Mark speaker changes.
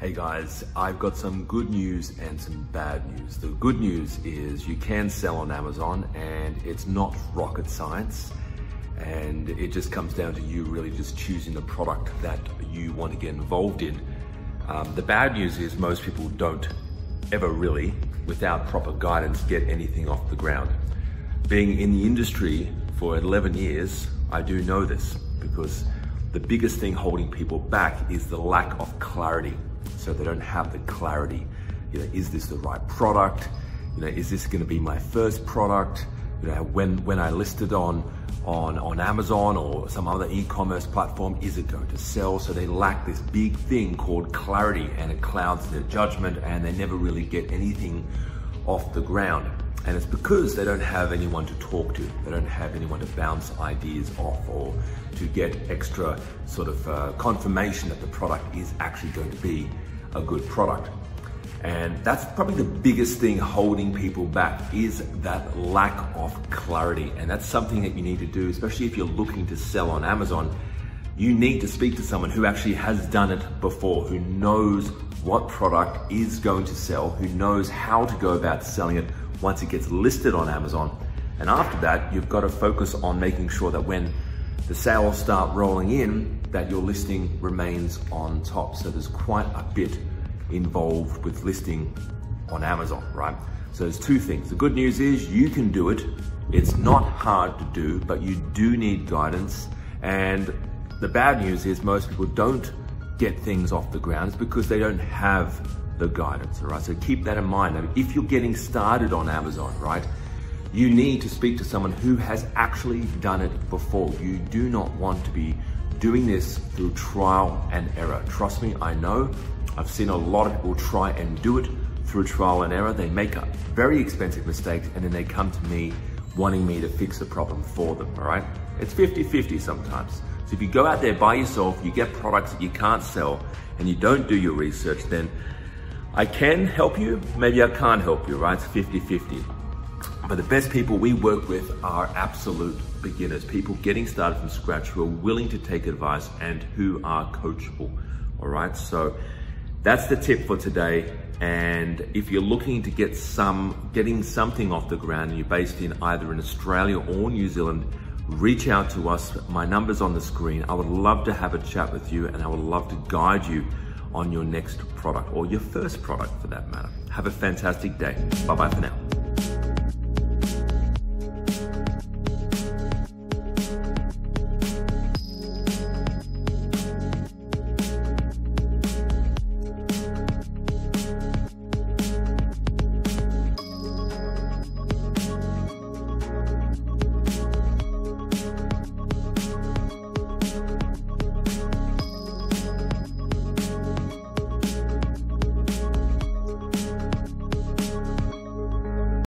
Speaker 1: Hey guys, I've got some good news and some bad news. The good news is you can sell on Amazon and it's not rocket science, and it just comes down to you really just choosing the product that you want to get involved in. The bad news is most people don't ever really, without proper guidance, get anything off the ground. Being in the industry for 11 years, I do know this because the biggest thing holding people back is the lack of clarity. So they don't have the clarity. Is this the right product? Is this going to be my first product? When I list it on Amazon or some other e-commerce platform, is it going to sell? So they lack this big thing called clarity, and it clouds their judgment, and they never really get anything off the ground. And it's because they don't have anyone to talk to. They don't have anyone to bounce ideas off or to get extra sort of confirmation that the product is actually going to be a good product. And that's probably the biggest thing holding people back, is that lack of clarity. And that's something that you need to do, especially if you're looking to sell on Amazon. You need to speak to someone who actually has done it before, who knows what product is going to sell, who knows how to go about selling it once it gets listed on Amazon. And after that, you've got to focus on making sure that when the sales start rolling in, that your listing remains on top. So there's quite a bit involved with listing on Amazon, right? So there's two things. The good news is you can do it. It's not hard to do, but you do need guidance. And the bad news is most people don't get things off the ground. It's because they don't have the guidance, all right? So keep that in mind. Now, if you're getting started on Amazon, right, you need to speak to someone who has actually done it before. You do not want to be doing this through trial and error. Trust me, I know. I've seen a lot of people try and do it through trial and error. They make a very expensive mistakes, and then they come to me wanting me to fix the problem for them, all right? It's 50-50 sometimes. So if you go out there by yourself, you get products that you can't sell, and you don't do your research, then I can help you, maybe I can't help you, right? It's 50-50. But the best people we work with are absolute beginners, people getting started from scratch who are willing to take advice and who are coachable, all right? So that's the tip for today. And if you're looking to getting something off the ground and you're based in either in Australia or New Zealand, reach out to us. My number's on the screen. I would love to have a chat with you, and I would love to guide you on your next product or your first product for that matter. Have a fantastic day. Bye-bye for now.